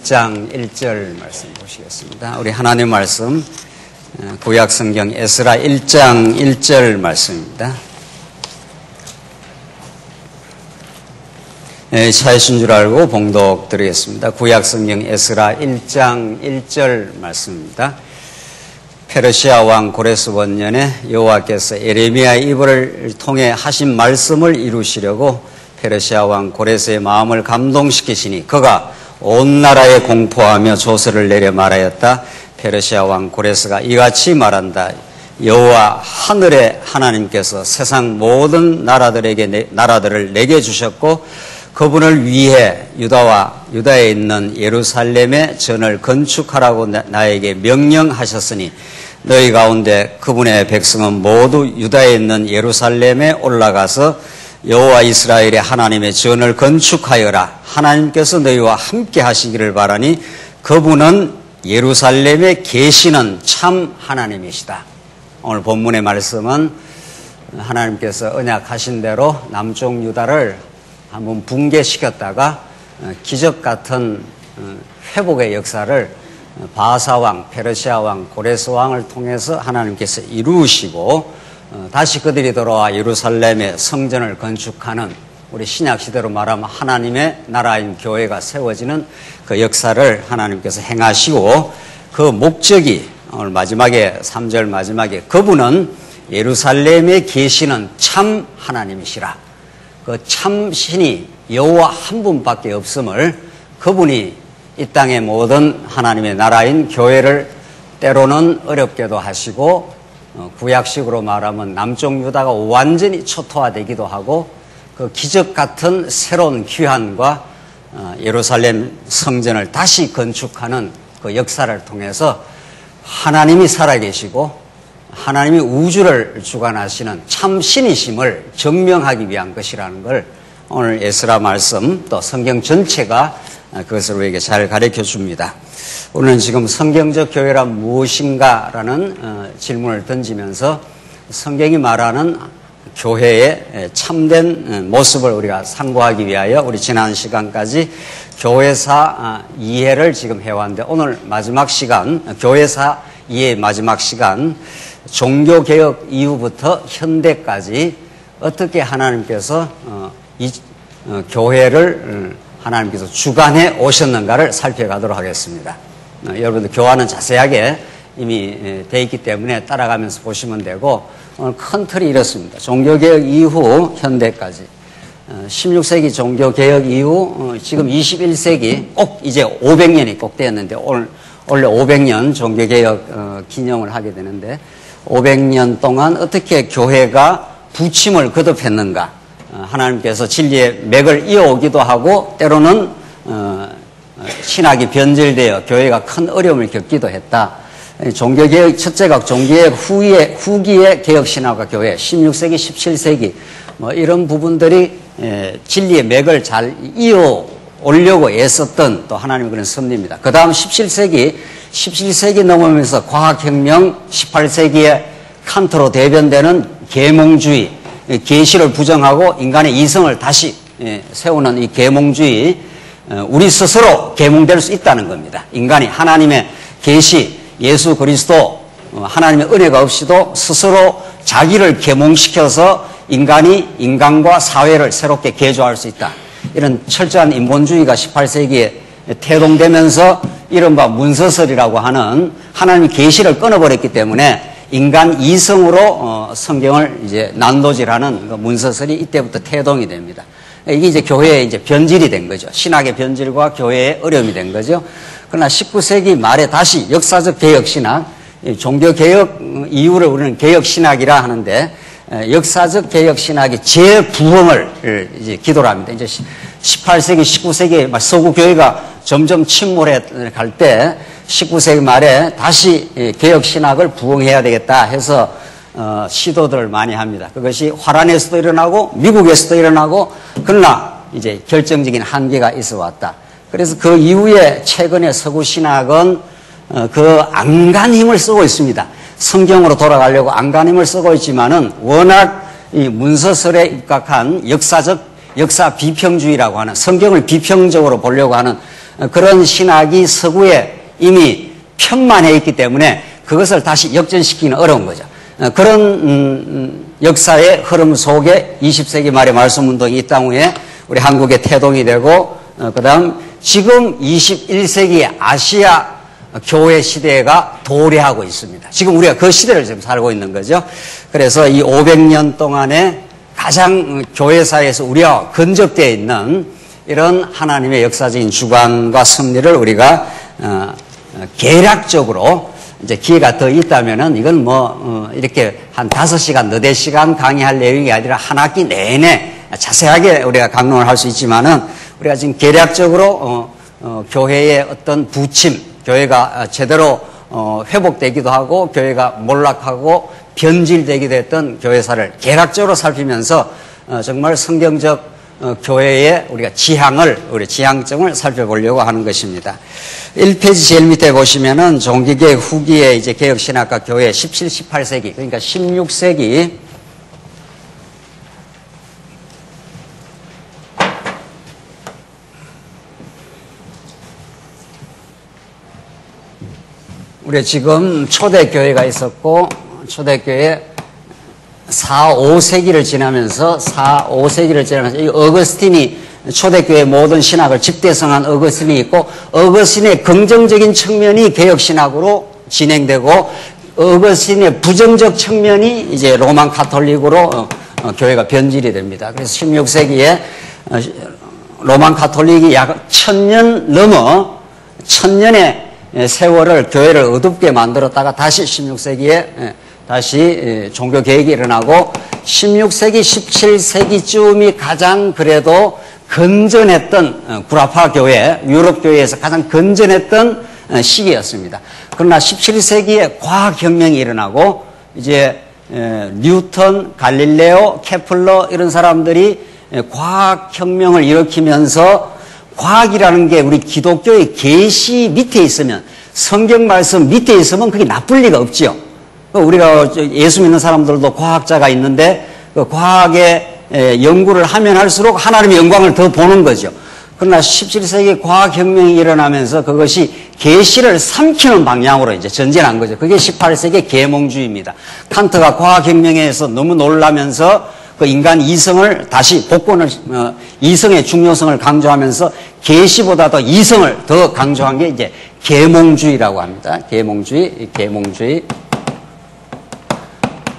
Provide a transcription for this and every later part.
1장 1절 말씀 보시겠습니다. 우리 하나님 말씀 구약 성경 에스라 1장 1절 말씀입니다. 차이신 줄 알고 봉독 드리겠습니다. 구약 성경 에스라 1장 1절 말씀입니다. 페르시아 왕 고레스 원년에 여호와께서 예레미야의 입을 통해 하신 말씀을 이루시려고 페르시아 왕 고레스의 마음을 감동시키시니 그가 온 나라에 공포하며 조서를 내려 말하였다. 페르시아 왕 고레스가 이같이 말한다. 여호와 하늘의 하나님께서 세상 모든 나라들을 내게 주셨고 그분을 위해 유다에 있는 예루살렘에 전을 건축하라고 나에게 명령하셨으니 너희 가운데 그분의 백성은 모두 유다에 있는 예루살렘에 올라가서 여호와 이스라엘의 하나님의 전을 건축하여라. 하나님께서 너희와 함께 하시기를 바라니 그분은 예루살렘에 계시는 참 하나님이시다. 오늘 본문의 말씀은 하나님께서 언약하신 대로 남쪽 유다를 한번 붕괴시켰다가 기적 같은 회복의 역사를 바하사왕, 페르시아 왕, 고레스 왕을 통해서 하나님께서 이루시고 다시 그들이 돌아와 예루살렘에 성전을 건축하는 우리 신약시대로 말하면 하나님의 나라인 교회가 세워지는 그 역사를 하나님께서 행하시고 그 목적이 오늘 마지막에 3절 마지막에 그분은 예루살렘에 계시는 참 하나님이시라. 그 참신이 여호와 한 분밖에 없음을 그분이 이 땅의 모든 하나님의 나라인 교회를 때로는 어렵게도 하시고 구약식으로 말하면 남쪽 유다가 완전히 초토화되기도 하고 그 기적 같은 새로운 귀환과 예루살렘 성전을 다시 건축하는 그 역사를 통해서 하나님이 살아계시고 하나님이 우주를 주관하시는 참신이심을 증명하기 위한 것이라는 걸 오늘 에스라 말씀 또 성경 전체가 그것을 우리에게 잘 가르쳐 줍니다. 오늘은 지금 성경적 교회란 무엇인가라는 질문을 던지면서 성경이 말하는 교회의 참된 모습을 우리가 상고하기 위하여 우리 지난 시간까지 교회사 이해를 지금 해왔는데 오늘 마지막 시간 교회사 이해의 마지막 시간 종교개혁 이후부터 현대까지 어떻게 하나님께서 이 교회를 하나님께서 주관해 오셨는가를 살펴가도록 하겠습니다. 여러분들 교화는 자세하게 이미 돼 있기 때문에 따라가면서 보시면 되고 오늘 큰 틀이 이렇습니다. 종교개혁 이후 현대까지 16세기 종교개혁 이후 지금 21세기 꼭 이제 500년이 꼭 되었는데 원래 500년 종교개혁 기념을 하게 되는데 500년 동안 어떻게 교회가 부침을 거듭했는가 하나님께서 진리의 맥을 이어오기도 하고 때로는 신학이 변질되어 교회가 큰 어려움을 겪기도 했다. 종교개혁 첫째가 종교개혁 후기의 개혁신학과 교회 16세기 17세기 뭐 이런 부분들이 진리의 맥을 잘 이어오려고 애썼던 또 하나님의 그런 섭리입니다. 그 다음 17세기 넘으면서 과학혁명 18세기에 칸트로 대변되는 계몽주의 계시를 부정하고 인간의 이성을 다시 세우는 이 계몽주의 우리 스스로 계몽될 수 있다는 겁니다. 인간이 하나님의 계시 예수 그리스도 하나님의 은혜가 없이도 스스로 자기를 계몽시켜서 인간이 인간과 사회를 새롭게 개조할 수 있다. 이런 철저한 인본주의가 18세기에 태동되면서 이른바 문서설이라고 하는 하나님의 계시를 끊어버렸기 때문에 인간 이성으로 성경을 이제 난도질하는 그 문서설이 이때부터 태동이 됩니다. 이게 이제 교회의 이제 변질이 된 거죠. 신학의 변질과 교회의 어려움이 된 거죠. 그러나 19세기 말에 다시 역사적 개혁신학, 종교개혁 이후를 우리는 개혁신학이라 하는데 역사적 개혁신학의 재부흥을 이제 기도를 합니다. 이제 18세기, 19세기 서구교회가 점점 침몰해 갈 때 19세기 말에 다시 개혁신학을 부흥해야 되겠다 해서 시도들을 많이 합니다. 그것이 화란에서도 일어나고 미국에서도 일어나고 그러나 이제 결정적인 한계가 있어 왔다. 그래서 그 이후에 최근에 서구신학은 그 안간힘을 쓰고 있습니다. 성경으로 돌아가려고 안간힘을 쓰고 있지만은 워낙 이 문서설에 입각한 역사 비평주의라고 하는 성경을 비평적으로 보려고 하는 그런 신학이 서구에 이미 편만해 있기 때문에 그것을 다시 역전시키기는 어려운 거죠. 그런 역사의 흐름 속에 20세기 말에 말씀운동이 이 땅 위에 우리 한국에 태동이 되고 그 다음 지금 21세기 아시아 교회 시대가 도래하고 있습니다. 지금 우리가 그 시대를 지금 살고 있는 거죠. 그래서 이 500년 동안에 가장 교회사에서 우리와 근접되어 있는 이런 하나님의 역사적인 주관과 섭리를 우리가 계략적으로 이제 기회가 더 있다면은 이건 이렇게 한 5시간, 4시간 강의할 내용이 아니라 한 학기 내내 자세하게 우리가 강론을 할 수 있지만은 우리가 지금 계략적으로 교회의 어떤 부침, 교회가 제대로 회복되기도 하고 교회가 몰락하고 변질되기도 했던 교회사를 계략적으로 살피면서 정말 성경적 교회의 우리가 우리 지향점을 살펴보려고 하는 것입니다. 1페이지 제일 밑에 보시면은 종기개혁 후기에 이제 개혁신학과 교회 17, 18세기, 그러니까 16세기 우리 지금 초대교회가 있었고 초대교회 4, 5세기를 지나면서 이 어거스틴이 초대교회 모든 신학을 집대성한 어거스틴이 있고 어거스틴의 긍정적인 측면이 개혁신학으로 진행되고 어거스틴의 부정적 측면이 이제 로만 카톨릭으로 교회가 변질이 됩니다. 그래서 16세기에 로만 카톨릭이 약 1000년의 세월을 교회를 어둡게 만들었다가 다시 16세기에 다시 종교 개혁이 일어나고 16세기, 17세기쯤이 가장 그래도 건전했던 구라파 교회, 유럽 교회에서 가장 건전했던 시기였습니다. 그러나 17세기에 과학혁명이 일어나고 이제 뉴턴, 갈릴레오, 케플러 이런 사람들이 과학혁명을 일으키면서 과학이라는 게 우리 기독교의 계시 밑에 있으면 성경 말씀 밑에 있으면 그게 나쁠 리가 없지요. 우리가 예수 믿는 사람들도 과학자가 있는데 그 과학의 연구를 하면 할수록 하나님의 영광을 더 보는 거죠. 그러나 17세기 과학혁명이 일어나면서 그것이 계시를 삼키는 방향으로 이제 전진한 거죠. 그게 18세기 계몽주의입니다. 칸트가 과학혁명에서 너무 놀라면서 그 인간 이성을 다시 복권을 이성의 중요성을 강조하면서 계시보다 더 이성을 더 강조한 게 이제 계몽주의라고 합니다. 계몽주의.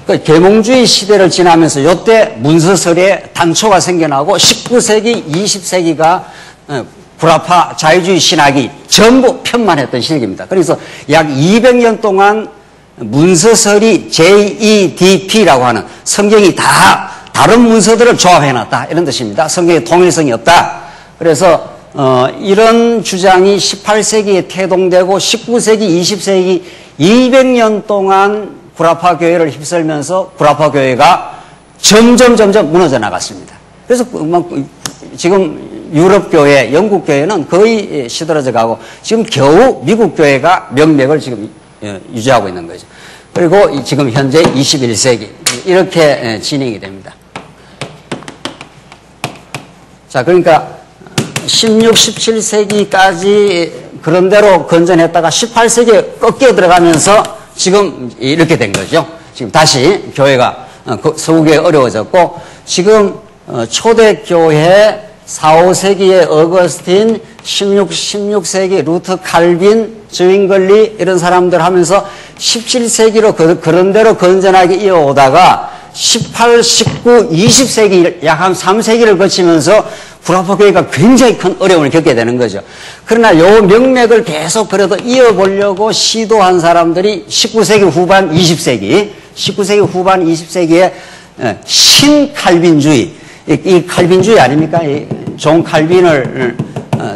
그 계몽주의 시대를 지나면서 이때 문서설에 단초가 생겨나고 19세기, 20세기가 구라파 자유주의 신학이 전부 편만했던 시기입니다. 그래서 약 200년 동안 문서설이 JEDP라고 하는 성경이 다 다른 문서들을 조합해놨다 이런 뜻입니다. 성경의 통일성이 없다. 그래서 이런 주장이 18세기에 태동되고 19세기, 20세기 200년 동안 구라파 교회를 휩쓸면서 구라파 교회가 점점 무너져 나갔습니다. 그래서 지금 유럽 교회, 영국 교회는 거의 시들어져 가고 지금 겨우 미국 교회가 명맥을 지금 유지하고 있는 거죠. 그리고 지금 현재 21세기 이렇게 진행이 됩니다. 자, 그러니까 16, 17세기까지 그런대로 건전했다가 18세기에 꺾여 들어가면서 지금 이렇게 된 거죠. 지금 다시 교회가 서구교회 어려워졌고 지금 초대교회 4, 5세기의 어거스틴, 16세기 루트 칼빈, 저윙글리 이런 사람들 하면서 17세기로 그런 대로 건전하게 이어오다가 18, 19, 20세기 약 한 3세기를 거치면서 구라파 교회가 굉장히 큰 어려움을 겪게 되는 거죠. 그러나 요 명맥을 계속 그래도 이어보려고 시도한 사람들이 19세기 후반 20세기에 신칼빈주의, 이 칼빈주의 아닙니까? 존 칼빈을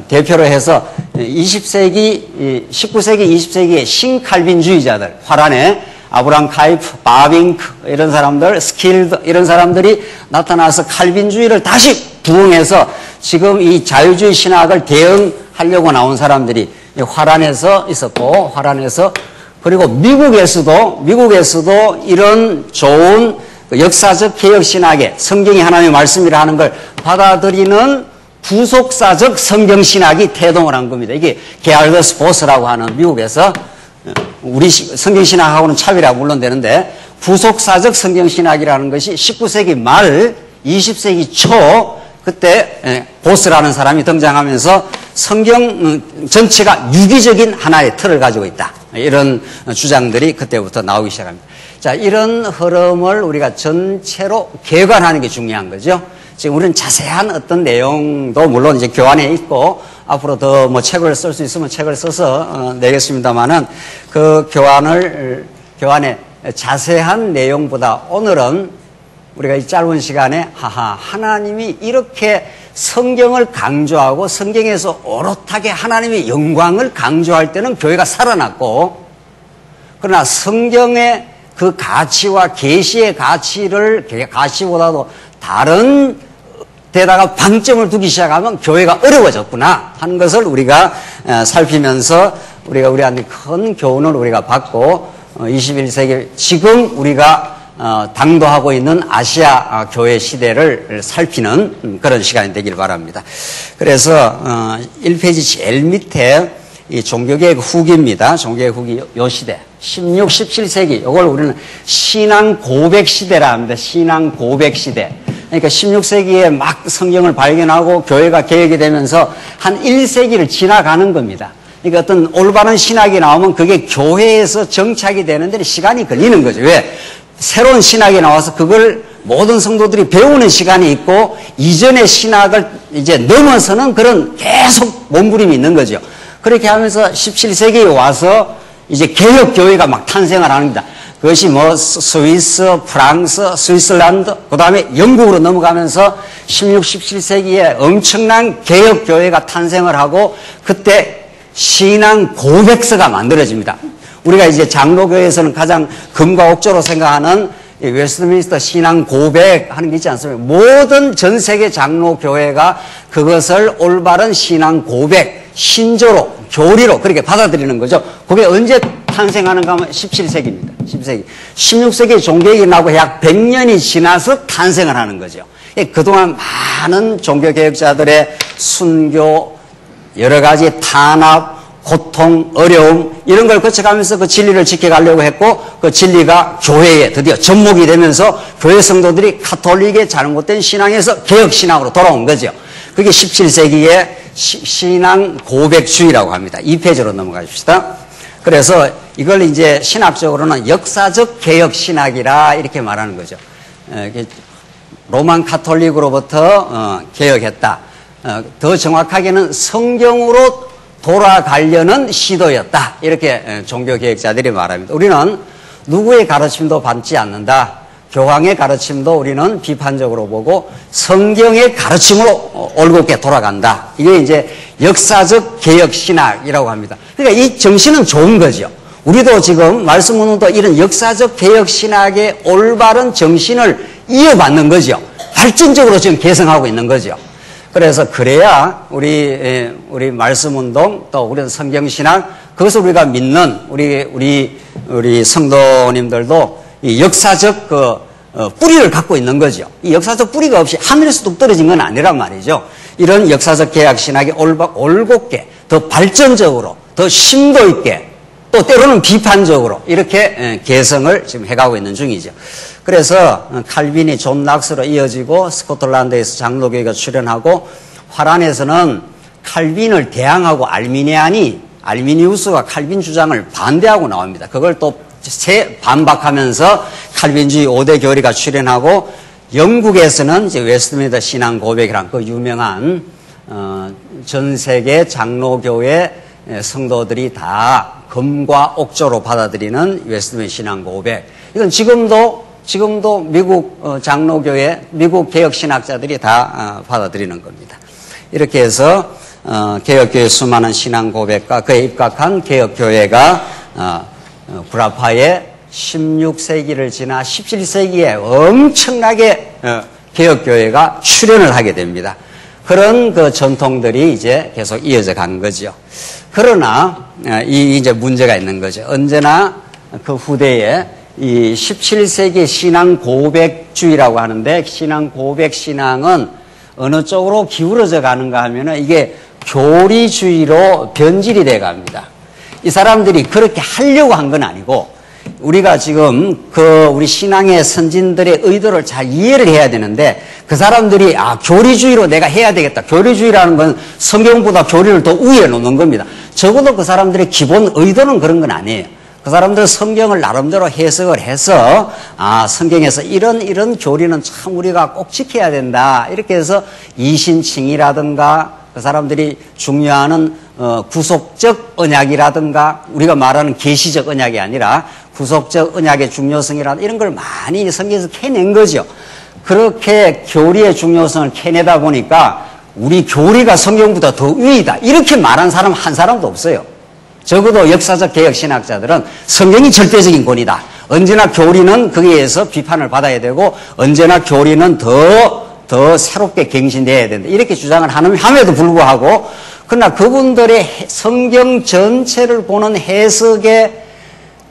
대표로 해서 19세기, 20세기의 신칼빈주의자들, 화란에 아브람 카이프, 바빙크 이런 사람들, 스킬드 이런 사람들이 나타나서 칼빈주의를 다시 부흥해서 지금 이 자유주의 신학을 대응하려고 나온 사람들이 화란에서 있었고, 화란에서 그리고 미국에서도 이런 좋은 역사적 개혁 신학의 성경이 하나님의 말씀이라 하는 걸 받아들이는 부속사적 성경신학이 태동을 한 겁니다. 이게 게알더스 보스라고 하는 미국에서 우리 성경신학하고는 차별이 물론 되는데 부속사적 성경신학이라는 것이 19세기 말 20세기 초 그때 보스라는 사람이 등장하면서 성경 전체가 유기적인 하나의 틀을 가지고 있다. 이런 주장들이 그때부터 나오기 시작합니다. 자, 이런 흐름을 우리가 전체로 개관하는 게 중요한 거죠. 지금 우리는 자세한 어떤 내용도 물론 이제 교환에 있고 앞으로 더 뭐 책을 쓸 수 있으면 책을 써서 내겠습니다만은 그 교환의 자세한 내용보다 오늘은 우리가 이 짧은 시간에 하나님이 이렇게 성경을 강조하고 성경에서 오롯하게 하나님의 영광을 강조할 때는 교회가 살아났고 그러나 성경의 그 가치와 계시의 가치보다도 다른 데다가 방점을 두기 시작하면 교회가 어려워졌구나 하는 것을 우리가 살피면서 우리한테 큰 교훈을 우리가 받고 21세기 지금 우리가 당도하고 있는 아시아 교회 시대를 살피는 그런 시간이 되길 바랍니다. 그래서 1페이지 제일 밑에 이 종교개혁 후기입니다. 종교개혁 후기 요 시대 16, 17세기 이걸 우리는 신앙 고백 시대라 합니다. 신앙 고백 시대. 그러니까 16세기에 막 성경을 발견하고 교회가 개혁이 되면서 한 1세기를 지나가는 겁니다. 그러니까 어떤 올바른 신학이 나오면 그게 교회에서 정착이 되는데 시간이 걸리는 거죠. 왜? 새로운 신학이 나와서 그걸 모든 성도들이 배우는 시간이 있고 이전의 신학을 이제 넘어서는 그런 계속 몸부림이 있는 거죠. 그렇게 하면서 17세기에 와서 이제 개혁 교회가 막 탄생을 합니다. 그것이 뭐 스위스, 프랑스, 스위스란드, 그 다음에 영국으로 넘어가면서 16, 17세기에 엄청난 개혁 교회가 탄생을 하고 그때 신앙 고백서가 만들어집니다. 우리가 이제 장로교회에서는 가장 금과 옥조로 생각하는 웨스트민스터 신앙 고백하는 게 있지 않습니까? 모든 전 세계 장로교회가 그것을 올바른 신앙 고백, 신조로, 교리로 그렇게 받아들이는 거죠. 그게 언제 탄생하는가 하면 17세기입니다. 17세기. 16세기 종교개혁이 나고 약 100년이 지나서 탄생을 하는 거죠. 그동안 많은 종교개혁자들의 순교, 여러 가지 탄압, 고통, 어려움 이런 걸 거쳐가면서 그 진리를 지켜가려고 했고 그 진리가 교회에 드디어 접목이 되면서 교회 성도들이 가톨릭의 잘못된 신앙에서 개혁신앙으로 돌아온 거죠. 그게 17세기의 신앙 고백주의라고 합니다. 2페이지로 넘어가십시다. 그래서 이걸 이제 신학적으로는 역사적 개혁신학이라 이렇게 말하는 거죠. 로만 가톨릭으로부터 개혁했다. 더 정확하게는 성경으로 돌아가려는 시도였다. 이렇게 종교개혁자들이 말합니다. 우리는 누구의 가르침도 받지 않는다. 교황의 가르침도 우리는 비판적으로 보고 성경의 가르침으로 올곧게 돌아간다. 이게 이제 역사적 개혁신학이라고 합니다. 그러니까 이 정신은 좋은 거죠. 우리도 지금 말씀 운동도 이런 역사적 개혁신학의 올바른 정신을 이어받는 거죠. 발전적으로 지금 개성하고 있는 거죠. 그래서 그래야 우리 말씀 운동 또 우리 성경신학 그것을 우리가 믿는 우리 성도님들도 이 역사적 뿌리를 갖고 있는 거죠. 이 역사적 뿌리가 없이 하늘에서 뚝 떨어진 건 아니란 말이죠. 이런 역사적 개혁신학이 올곧게 더 발전적으로 더 심도 있게 또 때로는 비판적으로 이렇게 개성을 지금 해가고 있는 중이죠. 그래서 칼빈이 존 낙스로 이어지고 스코틀랜드에서 장로교회가 출현하고 화란에서는 칼빈을 대항하고 알미니우스가 칼빈 주장을 반대하고 나옵니다. 그걸 또 반박하면서 칼빈주의 5대 교리가 출현하고 영국에서는 이제 웨스트민스터 신앙 고백이란 그 유명한 전 세계 장로교회 성도들이 다 금과 옥조로 받아들이는 웨스트민스터 신앙 고백. 이건 지금도 미국 장로교회, 미국 개혁신학자들이 다 받아들이는 겁니다. 이렇게 해서 개혁교회 수많은 신앙 고백과 그에 입각한 개혁교회가 구라파의 16세기를 지나 17세기에 엄청나게 개혁교회가 출현을 하게 됩니다. 그런 그 전통들이 이제 계속 이어져 가는 거죠. 그러나 이제 문제가 있는 거죠. 언제나 그 후대에 이 17세기 신앙 고백주의라고 하는데 신앙 고백 신앙은 어느 쪽으로 기울어져 가는가 하면은 이게 교리주의로 변질이 돼 갑니다. 이 사람들이 그렇게 하려고 한 건 아니고 우리가 지금 우리 신앙의 선진들의 의도를 잘 이해를 해야 되는데 그 사람들이 교리주의로 내가 해야 되겠다. 교리주의라는 건 성경보다 교리를 더 위에 놓는 겁니다. 적어도 그 사람들의 기본 의도는 그런 건 아니에요. 그 사람들은 성경을 나름대로 해석을 해서 성경에서 이런 교리는 참 우리가 꼭 지켜야 된다. 이렇게 해서 이신칭이라든가 그 사람들이 중요하는 구속적 언약이라든가 우리가 말하는 계시적 언약이 아니라 구속적 언약의 중요성이라든가 이런 걸 많이 성경에서 캐낸 거죠. 그렇게 교리의 중요성을 캐내다 보니까 우리 교리가 성경보다 더 위이다. 이렇게 말한 사람 한 사람도 없어요. 적어도 역사적 개혁신학자들은 성경이 절대적인 권위다. 언제나 교리는 거기에 의해서 비판을 받아야 되고 언제나 교리는 더 새롭게 갱신돼야 된다. 이렇게 주장을 함에도 불구하고 그러나 그분들의 성경 전체를 보는 해석의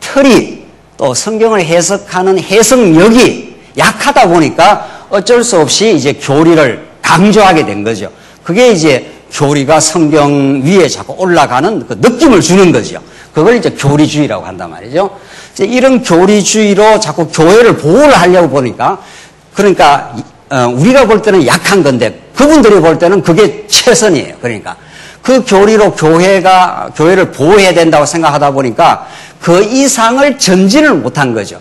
틀이 또 성경을 해석하는 해석력이 약하다 보니까 어쩔 수 없이 이제 교리를 강조하게 된 거죠. 그게 이제 교리가 성경 위에 자꾸 올라가는 그 느낌을 주는 거죠. 그걸 이제 교리주의라고 한단 말이죠. 이제 이런 교리주의로 자꾸 교회를 보호를 하려고 보니까 그러니까 우리가 볼 때는 약한 건데 그분들이 볼 때는 그게 최선이에요. 그러니까 그 교리로 교회를 보호해야 된다고 생각하다 보니까 그 이상을 전진을 못한 거죠.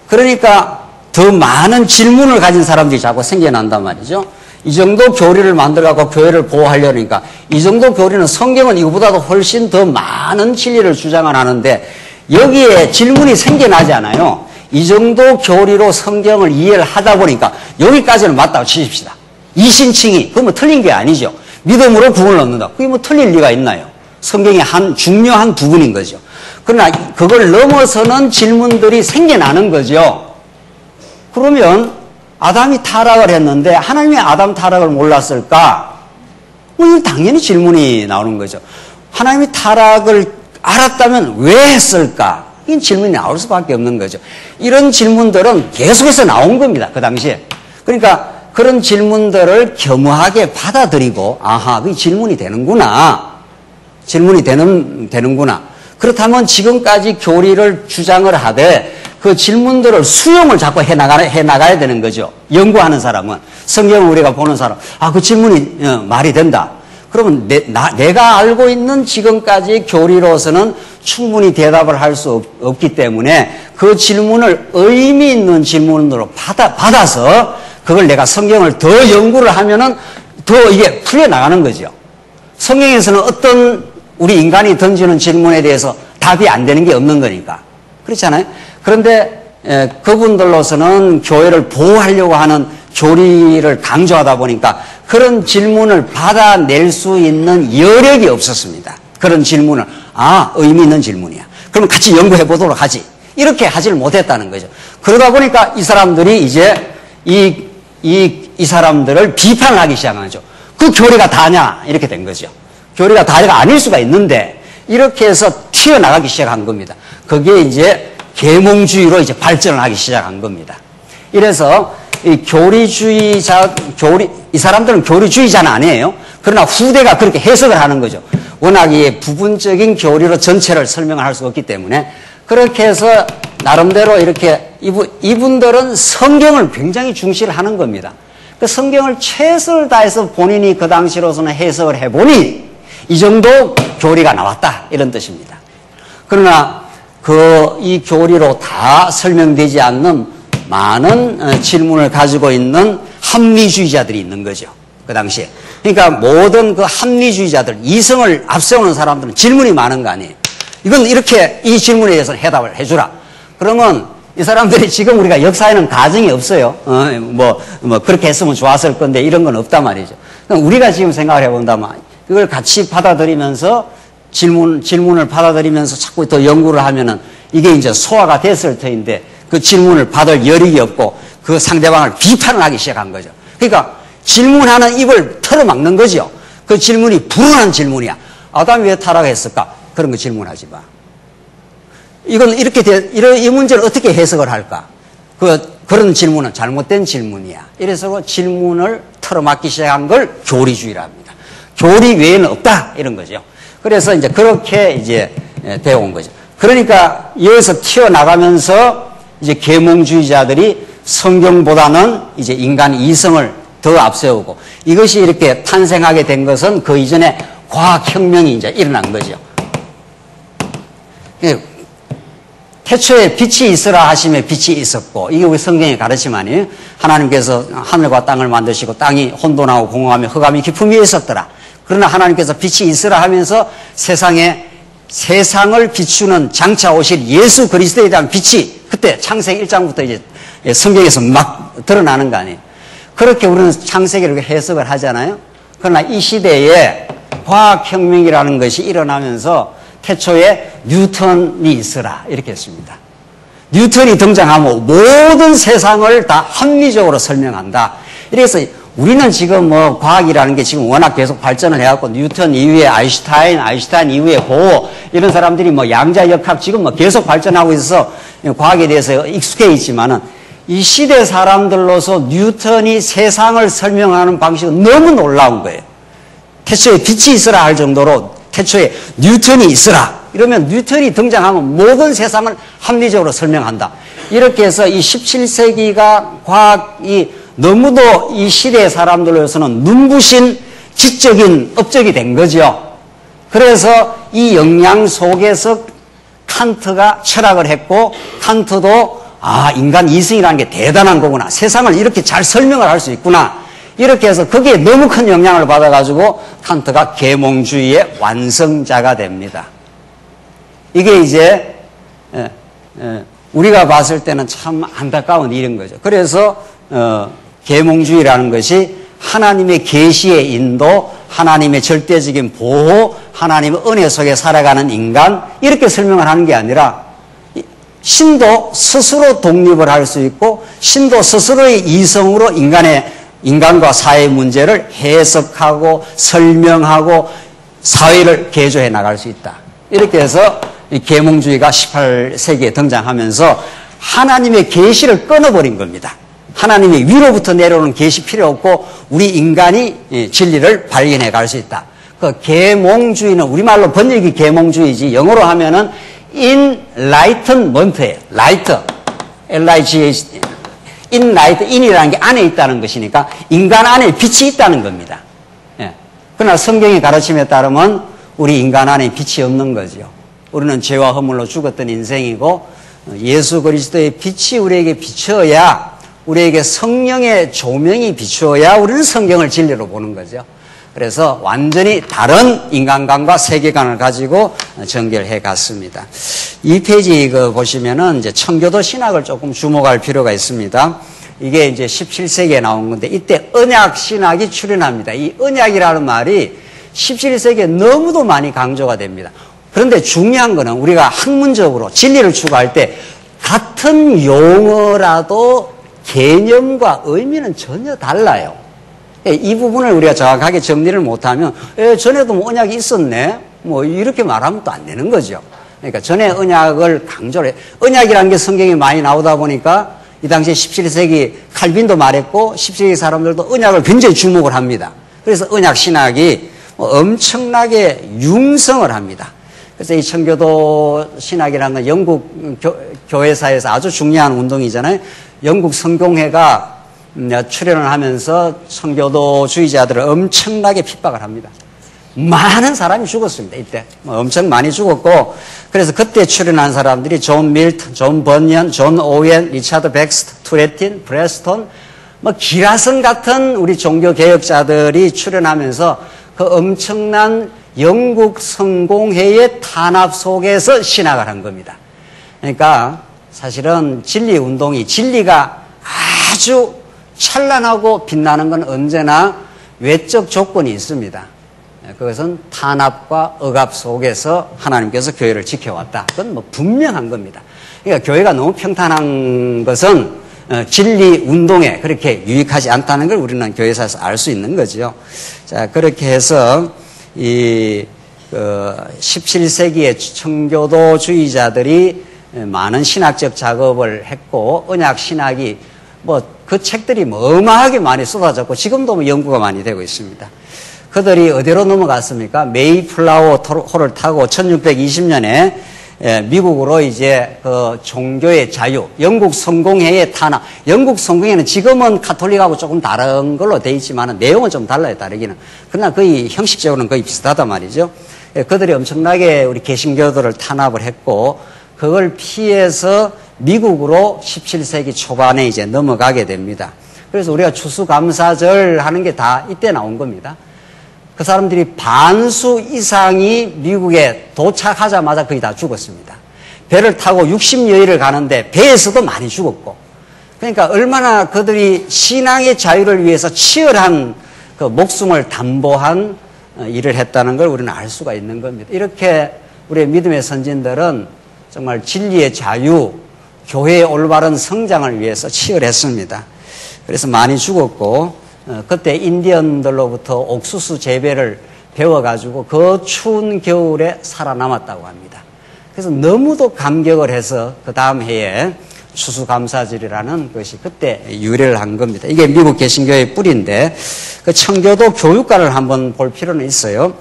그러니까 더 많은 질문을 가진 사람들이 자꾸 생겨난단 말이죠. 이 정도 교리를 만들어갖고 교회를 보호하려니까 이 정도 교리는 성경은 이거보다도 훨씬 더 많은 진리를 주장을 하는데 여기에 질문이 생겨나잖아요. 이 정도 교리로 성경을 이해를 하다 보니까 여기까지는 맞다고 치십시다. 이신칭이 그건 뭐 틀린 게 아니죠. 믿음으로 구원을 얻는다. 그게 뭐 틀릴 리가 있나요? 성경의 한 중요한 부분인 거죠. 그러나 그걸 넘어서는 질문들이 생겨나는 거죠. 그러면 아담이 타락을 했는데 하나님이 아담 타락을 몰랐을까? 이건 당연히 질문이 나오는 거죠. 하나님이 타락을 알았다면 왜 했을까? 이건 질문이 나올 수밖에 없는 거죠. 이런 질문들은 계속해서 나온 겁니다. 그 당시에. 그러니까 그런 질문들을 겸허하게 받아들이고 그게 질문이 되는구나. 질문이 되는구나. 그렇다면 지금까지 교리를 주장을 하되 그 질문들을 수용을 자꾸 해나가야 되는 거죠. 연구하는 사람은. 성경을 우리가 보는 사람. 그 질문이 말이 된다. 그러면 내가 알고 있는 지금까지 교리로서는 충분히 대답을 할 수 없기 때문에 그 질문을 의미 있는 질문으로 받아서 그걸 내가 성경을 더 연구를 하면은 더 이게 풀려나가는 거죠. 성경에서는 어떤 우리 인간이 던지는 질문에 대해서 답이 안 되는 게 없는 거니까. 그렇잖아요? 그런데 그분들로서는 교회를 보호하려고 하는 교리를 강조하다 보니까 그런 질문을 받아낼 수 있는 여력이 없었습니다. 그런 질문을 의미 있는 질문이야. 그럼 같이 연구해 보도록 하지. 이렇게 하지를 못했다는 거죠. 그러다 보니까 이 사람들이 이제 이 사람들을 비판을 하기 시작한 거죠. 그 교리가 다냐? 이렇게 된 거죠. 교리가 다가 아닐 수가 있는데 이렇게 해서 튀어나가기 시작한 겁니다. 그게 이제 계몽주의로 이제 발전을 하기 시작한 겁니다. 이래서 이 이 사람들은 교리주의자는 아니에요. 그러나 후대가 그렇게 해석을 하는 거죠. 워낙 이 부분적인 교리로 전체를 설명을 할 수 없기 때문에 그렇게 해서 나름대로 이렇게 이분들은 성경을 굉장히 중시를 하는 겁니다. 그 성경을 최선을 다해서 본인이 그 당시로서는 해석을 해보니 이 정도 교리가 나왔다 이런 뜻입니다. 그러나 이 교리로 다 설명되지 않는 많은 질문을 가지고 있는 합리주의자들이 있는 거죠. 그 당시에. 그러니까 모든 그 합리주의자들, 이성을 앞세우는 사람들은 질문이 많은 거 아니에요. 이건 이렇게 이 질문에 대해서 해답을 해주라. 그러면 이 사람들이 지금 우리가 역사에는 가정이 없어요. 그렇게 했으면 좋았을 건데 이런 건 없단 말이죠. 우리가 지금 생각을 해본다면 이걸 같이 받아들이면서 질문을 받아들이면서 자꾸 더 연구를 하면은 이게 이제 소화가 됐을 터인데 그 질문을 받을 여력이 없고 그 상대방을 비판을 하기 시작한 거죠. 그러니까 질문하는 입을 털어막는 거죠. 그 질문이 불운한 질문이야. 아담이 왜 타락했을까? 그런 거 질문하지 마. 이건 이 문제를 어떻게 해석을 할까? 그런 질문은 잘못된 질문이야. 이래서 질문을 틀어막기 시작한 걸 교리주의라 합니다. 교리 외에는 없다 이런 거죠. 그래서 이제 그렇게 이제 배워온 거죠. 그러니까 여기서 튀어나가면서 이제 계몽주의자들이 성경보다는 이제 인간 이성을 더 앞세우고, 이것이 이렇게 탄생하게 된 것은 그 이전에 과학혁명이 이제 일어난 거죠. 태초에 빛이 있으라 하심에 빛이 있었고, 이게 우리 성경의 가르침 아니에요? 하나님께서 하늘과 땅을 만드시고 땅이 혼돈하고 공허하며 흑암이 깊음이 있었더라. 그러나 하나님께서 빛이 있으라 하면서 세상을 비추는 장차 오실 예수 그리스도에 대한 빛이 그때 창세기 1장부터 이제 성경에서 막 드러나는 거 아니에요? 그렇게 우리는 창세기를 해석을 하잖아요. 그러나 이 시대에 과학혁명이라는 것이 일어나면서 태초에 뉴턴이 있으라 이렇게 했습니다. 뉴턴이 등장하면 모든 세상을 다 합리적으로 설명한다. 이래서 우리는 지금 뭐 과학이라는 게 지금 워낙 계속 발전을 해갖고 뉴턴 이후에 아인슈타인 이후에 보어 이런 사람들이 뭐 양자역학 지금 뭐 계속 발전하고 있어서 과학에 대해서 익숙해 있지만은 이 시대 사람들로서 뉴턴이 세상을 설명하는 방식은 너무 놀라운 거예요. 태초에 빛이 있으라 할 정도로 태초에 뉴턴이 있으라 이러면 뉴턴이 등장하면 모든 세상을 합리적으로 설명한다. 이렇게 해서 이 17세기가 과학이 너무도 이 시대의 사람들로서는 눈부신 지적인 업적이 된 거죠. 그래서 이 영향 속에서 칸트가 철학을 했고, 칸트도 인간 이성이라는 게 대단한 거구나, 세상을 이렇게 잘 설명을 할 수 있구나, 이렇게 해서 거기에 너무 큰 영향을 받아가지고 칸트가 계몽주의의 완성자가 됩니다. 이게 이제 우리가 봤을 때는 참 안타까운 일인 거죠. 그래서 계몽주의라는 것이 하나님의 계시의 인도, 하나님의 절대적인 보호, 하나님의 은혜 속에 살아가는 인간, 이렇게 설명을 하는 게 아니라 신도 스스로 독립을 할 수 있고 신도 스스로의 이성으로 인간과 사회의 문제를 해석하고 설명하고 사회를 개조해 나갈 수 있다. 이렇게 해서 이 계몽주의가 18세기에 등장하면서 하나님의 계시를 끊어버린 겁니다. 하나님이 위로부터 내려오는 계시 필요 없고 우리 인간이 진리를 발견해 갈 수 있다. 그 계몽주의는 우리말로 번역이 계몽주의지 영어로 하면은 enlightenment예요. light, L-I-G-H, in이라는 게 안에 있다는 것이니까 인간 안에 빛이 있다는 겁니다. 예. 그러나 성경의 가르침에 따르면 우리 인간 안에 빛이 없는 거죠. 우리는 죄와 허물로 죽었던 인생이고 예수 그리스도의 빛이 우리에게 비춰야, 우리에게 성령의 조명이 비추어야 우리는 성경을 진리로 보는 거죠. 그래서 완전히 다른 인간관과 세계관을 가지고 전개를 해 갔습니다. 이 페이지 이거 보시면은 이제 청교도 신학을 조금 주목할 필요가 있습니다. 이게 이제 17세기에 나온 건데 이때 언약 신학이 출현합니다. 이 언약이라는 말이 17세기에 너무도 많이 강조가 됩니다. 그런데 중요한 거는 우리가 학문적으로 진리를 추구할 때 같은 용어라도 개념과 의미는 전혀 달라요. 이 부분을 우리가 정확하게 정리를 못하면 전에도 뭐 언약이 있었네 뭐 이렇게 말하면 또 안 되는 거죠. 그러니까 전에 언약을 강조를 해. 언약이라는 게 성경에 많이 나오다 보니까 이 당시에 17세기 칼빈도 말했고 17세기 사람들도 언약을 굉장히 주목을 합니다. 그래서 언약 신학이 엄청나게 융성을 합니다. 그래서 이 청교도 신학이라는 건 영국 교회사에서 아주 중요한 운동이잖아요. 영국 성공회가 출연을 하면서 청교도주의자들을 엄청나게 핍박을 합니다. 많은 사람이 죽었습니다. 이때 엄청 많이 죽었고, 그래서 그때 출연한 사람들이 존 밀턴, 존 번연, 존 오웬, 리차드 백스트, 투레틴, 브레스톤, 뭐 기라성 같은 우리 종교개혁자들이 출연하면서 그 엄청난 영국 성공회의 탄압 속에서 신학을 한 겁니다. 그러니까 사실은 진리운동이, 진리가 아주 찬란하고 빛나는 건 언제나 외적 조건이 있습니다. 그것은 탄압과 억압 속에서 하나님께서 교회를 지켜왔다. 그건 뭐 분명한 겁니다. 그러니까 교회가 너무 평탄한 것은 진리 운동에 그렇게 유익하지 않다는 걸 우리는 교회사에서 알 수 있는 거죠. 자, 그렇게 해서 이 17세기의 청교도주의자들이 많은 신학적 작업을 했고 언약 신학이 그 책들이 어마하게 많이 쏟아졌고 지금도 뭐 연구가 많이 되고 있습니다. 그들이 어디로 넘어갔습니까? 메이플라워 호를 타고 1620년에 미국으로 이제 그 종교의 자유, 영국 성공회의 탄압. 영국 성공회는 지금은 카톨릭하고 조금 다른 걸로 돼 있지만 내용은 좀 달라요, 다르기는. 그러나 거의 형식적으로는 거의 비슷하단 말이죠. 그들이 엄청나게 우리 개신교들을 탄압을 했고 그걸 피해서 미국으로 17세기 초반에 이제 넘어가게 됩니다. 그래서 우리가 추수감사절 하는 게 다 이때 나온 겁니다. 그 사람들이 반수 이상이 미국에 도착하자마자 거의 다 죽었습니다. 배를 타고 60여일을 가는데 배에서도 많이 죽었고, 그러니까 얼마나 그들이 신앙의 자유를 위해서 치열한 그 목숨을 담보한 일을 했다는 걸 우리는 알 수가 있는 겁니다. 이렇게 우리의 믿음의 선진들은 정말 진리의 자유, 교회의 올바른 성장을 위해서 치열했습니다. 그래서 많이 죽었고, 그때 인디언들로부터 옥수수 재배를 배워가지고 그 추운 겨울에 살아남았다고 합니다. 그래서 너무도 감격을 해서 그 다음 해에 추수감사절이라는 것이 그때 유래를 한 겁니다. 이게 미국 개신교의 뿌리인데 그 청교도 교육과를 한번 볼 필요는 있어요.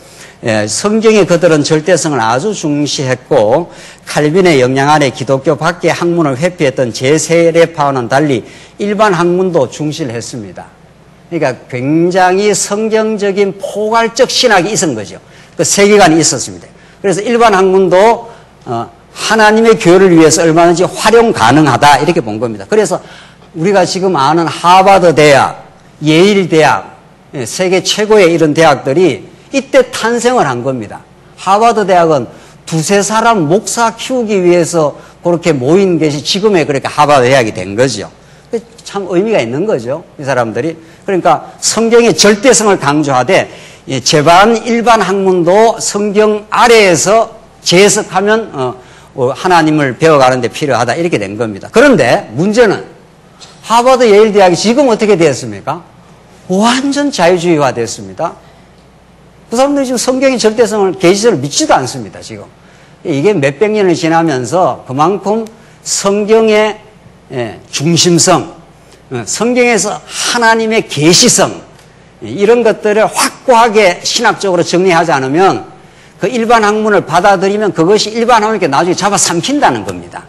성경에 그들은 절대성을 아주 중시했고 칼빈의 영향 아래 기독교 밖의 학문을 회피했던 제3례파와는 달리 일반 학문도 중시를 했습니다. 그러니까 굉장히 성경적인 포괄적 신학이 있은 거죠. 그 세계관이 있었습니다. 그래서 일반 학문도 하나님의 교회를 위해서 얼마든지 활용 가능하다 이렇게 본 겁니다. 그래서 우리가 지금 아는 하버드 대학, 예일 대학, 세계 최고의 이런 대학들이 이때 탄생을 한 겁니다. 하버드 대학은 두세 사람 목사 키우기 위해서 그렇게 모인 것이 지금의 그렇게 하버드 대학이 된 거죠. 참 의미가 있는 거죠. 이 사람들이. 그러니까 성경의 절대성을 강조하되 제반 일반 학문도 성경 아래에서 재해석하면 하나님을 배워가는 데 필요하다 이렇게 된 겁니다. 그런데 문제는 하버드 예일 대학이 지금 어떻게 되었습니까? 완전 자유주의화 됐습니다. 그 사람들이 지금 성경의 절대성을 계시를 믿지도 않습니다. 지금 이게 몇백 년을 지나면서 그만큼 성경의 중심성, 성경에서 하나님의 계시성 이런 것들을 확고하게 신학적으로 정리하지 않으면 그 일반 학문을 받아들이면 그것이 일반 학문에 나중에 잡아삼킨다는 겁니다.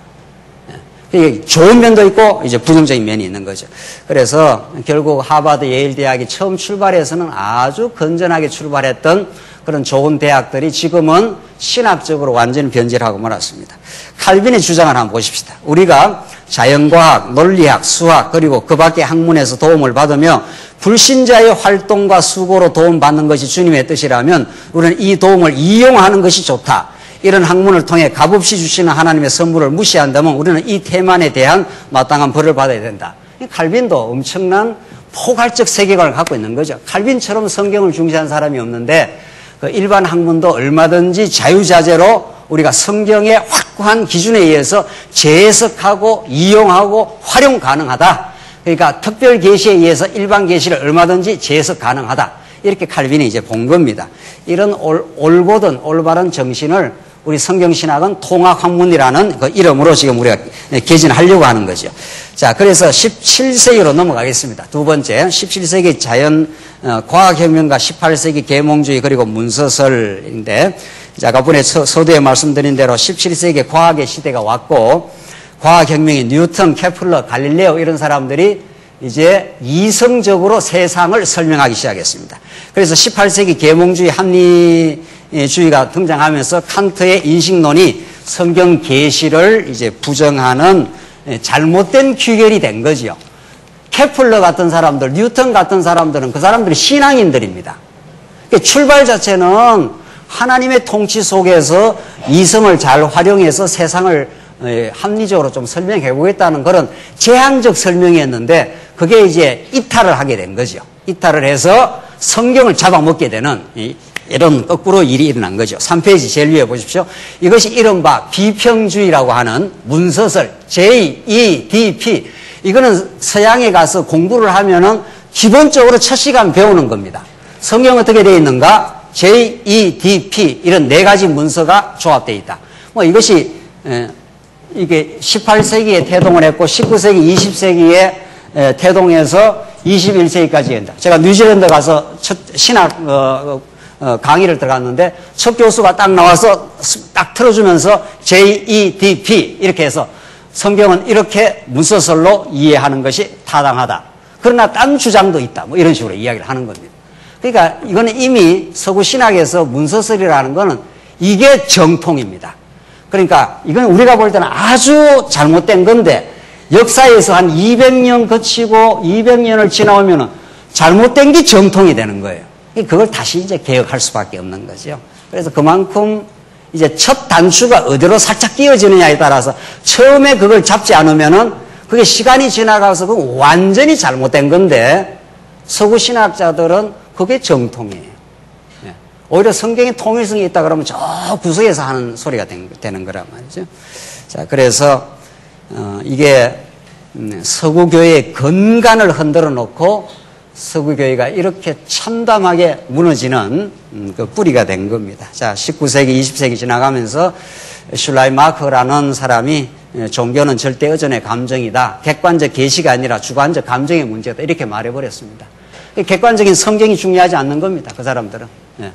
좋은 면도 있고 이제 부정적인 면이 있는 거죠. 그래서 결국 하버드 예일 대학이 처음 출발해서는 아주 건전하게 출발했던 그런 좋은 대학들이 지금은 신학적으로 완전히 변질하고 말았습니다. 칼빈의 주장을 한번 보십시다. 우리가 자연과학, 논리학, 수학 그리고 그 밖의 학문에서 도움을 받으며 불신자의 활동과 수고로 도움받는 것이 주님의 뜻이라면 우리는 이 도움을 이용하는 것이 좋다. 이런 학문을 통해 값없이 주시는 하나님의 선물을 무시한다면 우리는 이 태만에 대한 마땅한 벌을 받아야 된다. 칼빈도 엄청난 포괄적 세계관을 갖고 있는 거죠. 칼빈처럼 성경을 중시한 사람이 없는데 그 일반 학문도 얼마든지 자유자재로 우리가 성경의 확고한 기준에 의해서 재해석하고 이용하고 활용 가능하다. 그러니까 특별 계시에 의해서 일반 계시를 얼마든지 재해석 가능하다. 이렇게 칼빈이 이제 본 겁니다. 이런 올바른 정신을 우리 성경신학은 통합학문이라는 그 이름으로 지금 우리가 개진하려고 하는 거죠. 자, 그래서 17세기로 넘어가겠습니다. 두 번째, 17세기 과학혁명과 18세기 계몽주의 그리고 문서설인데, 자, 아까번에 서두에 말씀드린 대로 17세기 과학의 시대가 왔고, 과학혁명이 뉴턴, 케플러, 갈릴레오 이런 사람들이 이제 이성적으로 세상을 설명하기 시작했습니다. 그래서 18세기 계몽주의 합리주의가 등장하면서 칸트의 인식론이 성경 계시를 이제 부정하는 잘못된 귀결이 된 거죠. 케플러 같은 사람들, 뉴턴 같은 사람들은 그 사람들이 신앙인들입니다. 출발 자체는 하나님의 통치 속에서 이성을 잘 활용해서 세상을 합리적으로 좀 설명해 보겠다는 그런 제한적 설명이었는데 그게 이제 이탈을 하게 된 거죠. 이탈을 해서 성경을 잡아먹게 되는 이런 거꾸로 일이 일어난 거죠. 3페이지 제일 위에 보십시오. 이것이 이른바 비평주의라고 하는 문서설 JEDP. 이거는 서양에 가서 공부를 하면은 기본적으로 첫 시간 배우는 겁니다. 성경 어떻게 되어 있는가? JEDP 이런 네 가지 문서가 조합되어 있다. 이것이 이게 18세기에 태동을 했고 19세기, 20세기에 태동에서 21세기까지 된다. 제가 뉴질랜드 가서 첫 신학 강의를 들어갔는데 첫 교수가 딱 나와서 딱 틀어주면서 JEDP 이렇게 해서 성경은 이렇게 문서설로 이해하는 것이 타당하다. 그러나 딴 주장도 있다. 뭐 이런 식으로 이야기를 하는 겁니다. 그러니까 이거는 이미 서구 신학에서 문서설이라는 거는 이게 정통입니다. 그러니까 이건 우리가 볼 때는 아주 잘못된 건데 역사에서 한 200년 거치고 200년을 지나오면은 잘못된 게 정통이 되는 거예요. 그걸 다시 이제 개혁할 수밖에 없는 거죠. 그래서 그만큼 이제 첫 단추가 어디로 살짝 끼어지느냐에 따라서 처음에 그걸 잡지 않으면은 그게 시간이 지나가서 그건 완전히 잘못된 건데 서구 신학자들은 그게 정통이에요. 오히려 성경에 통일성이 있다 그러면 저 구석에서 하는 소리가 되는 거란 말이죠. 자, 그래서 이게 서구교회의 근간을 흔들어 놓고 서구교회가 이렇게 참담하게 무너지는 그 뿌리가 된 겁니다. 자, 19세기, 20세기 지나가면서 슐라이마커라는 사람이 종교는 절대 의존의 감정이다. 객관적 계시가 아니라 주관적 감정의 문제다. 이렇게 말해버렸습니다. 객관적인 성경이 중요하지 않는 겁니다. 그 사람들은. 예.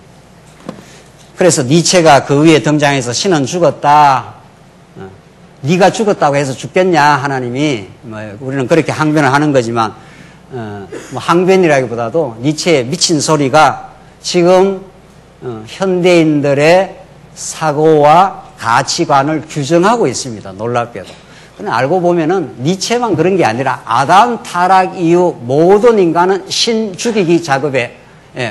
그래서 니체가 그 위에 등장해서 신은 죽었다. 네가 죽었다고 해서 죽겠냐 하나님이 우리는 그렇게 항변을 하는 거지만 항변이라기보다도 니체의 미친 소리가 지금 현대인들의 사고와 가치관을 규정하고 있습니다. 놀랍게도. 그런데 알고 보면은 니체만 그런 게 아니라 아담 타락 이후 모든 인간은 신 죽이기 작업에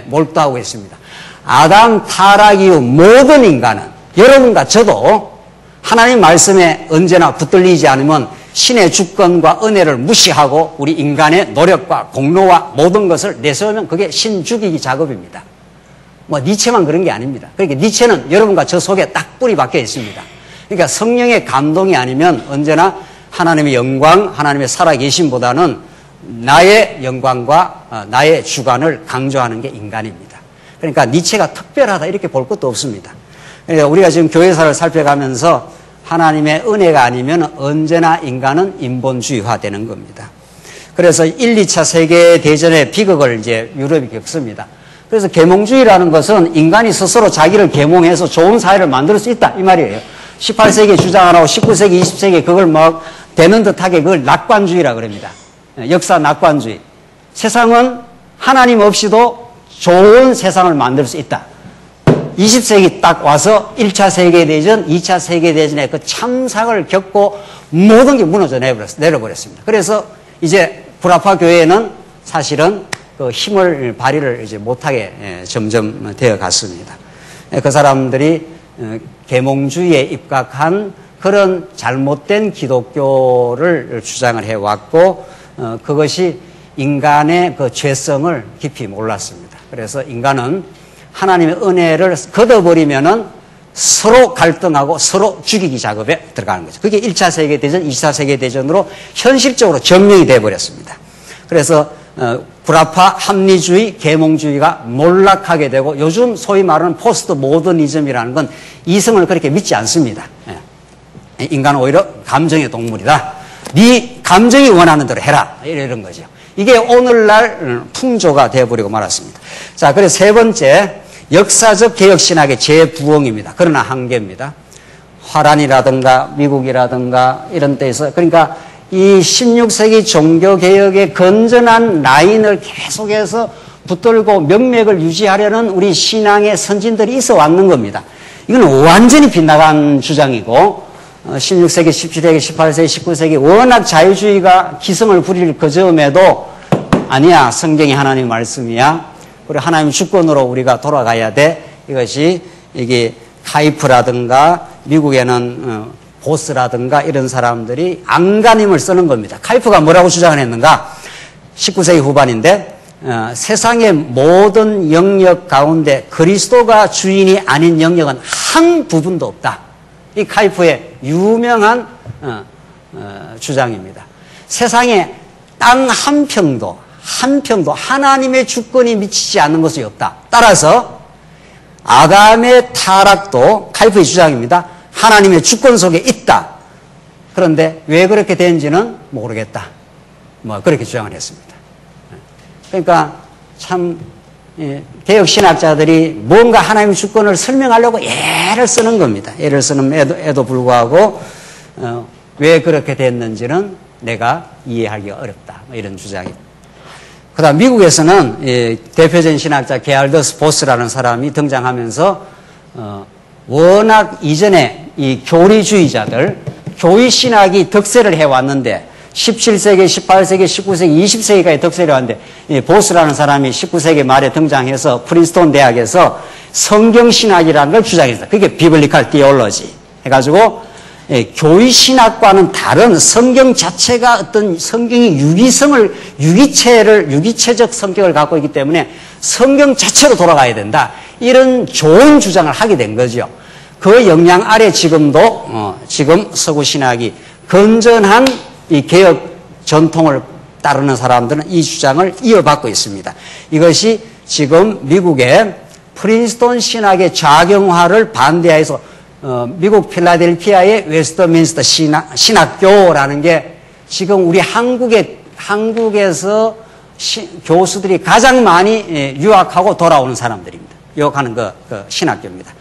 몰두하고 있습니다. 아담 타락 이후 모든 인간은 여러분과 저도 하나님 말씀에 언제나 붙들리지 않으면 신의 주권과 은혜를 무시하고 우리 인간의 노력과 공로와 모든 것을 내세우면 그게 신 죽이기 작업입니다. 뭐 니체만 그런 게 아닙니다. 그러니까 니체는 여러분과 저 속에 딱 뿌리 박혀 있습니다. 그러니까 성령의 감동이 아니면 언제나 하나님의 영광, 하나님의 살아계심보다는 나의 영광과 나의 주관을 강조하는 게 인간입니다. 그러니까 니체가 특별하다 이렇게 볼 것도 없습니다. 그러니까 우리가 지금 교회사를 살펴가면서 하나님의 은혜가 아니면 언제나 인간은 인본주의화되는 겁니다. 그래서 1, 2차 세계대전의 비극을 이제 유럽이 겪습니다. 그래서 계몽주의라는 것은 인간이 스스로 자기를 계몽해서 좋은 사회를 만들 수 있다 이 말이에요. 18세기에 주장 안 하고 19세기, 20세기에 그걸 막 되는 듯하게 그걸 낙관주의라 그럽니다. 역사 낙관주의. 세상은 하나님 없이도 좋은 세상을 만들 수 있다. 20세기 딱 와서 1차 세계대전, 2차 세계대전의 그 참상을 겪고 모든 게 무너져 내려버렸습니다. 그래서 이제 불합화 교회는 사실은 그 힘을 발휘를 이제 못하게 점점 되어 갔습니다. 그 사람들이 계몽주의에 입각한 그런 잘못된 기독교를 주장을 해왔고 그것이 인간의 그 죄성을 깊이 몰랐습니다. 그래서 인간은 하나님의 은혜를 걷어버리면은 서로 갈등하고 서로 죽이기 작업에 들어가는 거죠. 그게 1차 세계대전, 2차 세계대전으로 현실적으로 증명이 되어버렸습니다. 그래서 불합화, 합리주의, 계몽주의가 몰락하게 되고 요즘 소위 말하는 포스트 모더니즘이라는 건 이성을 그렇게 믿지 않습니다. 인간은 오히려 감정의 동물이다. 네 감정이 원하는 대로 해라. 이런 거죠. 이게 오늘날 풍조가 되어버리고 말았습니다. 자, 그래서 세 번째, 역사적 개혁신학의 재부흥입니다. 그러나 한계입니다. 화란이라든가 미국이라든가 이런 데에서 그러니까 이 16세기 종교개혁의 건전한 라인을 계속해서 붙들고 명맥을 유지하려는 우리 신앙의 선진들이 있어 왔는 겁니다. 이건 완전히 빗나간 주장이고 16세기, 17세기, 18세기, 19세기 워낙 자유주의가 기승을 부릴 그 점에도 아니야, 성경이 하나님의 말씀이야. 그리고 하나님의 주권으로 우리가 돌아가야 돼. 이것이 이게 카이프라든가 미국에는 보스라든가 이런 사람들이 안간힘을 쓰는 겁니다. 카이프가 뭐라고 주장을 했는가? 19세기 후반인데 세상의 모든 영역 가운데 그리스도가 주인이 아닌 영역은 한 부분도 없다. 이 카이프의 유명한 주장입니다. 세상에 땅 한 평도 하나님의 주권이 미치지 않는 것이 없다. 따라서 아담의 타락도 카이프의 주장입니다. 하나님의 주권 속에 있다. 그런데 왜 그렇게 되는지는 모르겠다. 뭐 그렇게 주장을 했습니다. 그러니까 참 개혁 신학자들이 뭔가 하나님의 주권을 설명하려고 애를 쓰는 겁니다. 애를 쓰는 애도 불구하고 왜 그렇게 됐는지는 내가 이해하기가 어렵다. 뭐 이런 주장입니다. 그다음 미국에서는 대표적인 신학자 게알더스 보스라는 사람이 등장하면서 워낙 이전에 이 교리주의자들 교회 신학이 덕세를 해왔는데 17세기, 18세기, 19세기, 20세기까지 덕세를 해왔는데 보스라는 사람이 19세기 말에 등장해서 프린스톤 대학에서 성경신학이라는 걸 주장했어요. 그게 비블리컬 티올로지 해가지고 교회 신학과는 다른 성경 자체가 어떤 성경의 유기체적 성격을 갖고 있기 때문에 성경 자체로 돌아가야 된다. 이런 좋은 주장을 하게 된 거죠. 그 영향 아래 지금도 지금 서구 신학이 건전한 이 개혁 전통을 따르는 사람들은 이 주장을 이어받고 있습니다. 이것이 지금 미국의 프린스톤 신학의 작용화를 반대해서 미국 필라델피아의 웨스트민스터 신학교라는 게 지금 우리 한국에서 교수들이 가장 많이 유학하고 돌아오는 사람들입니다. 유학하는 그 신학교입니다.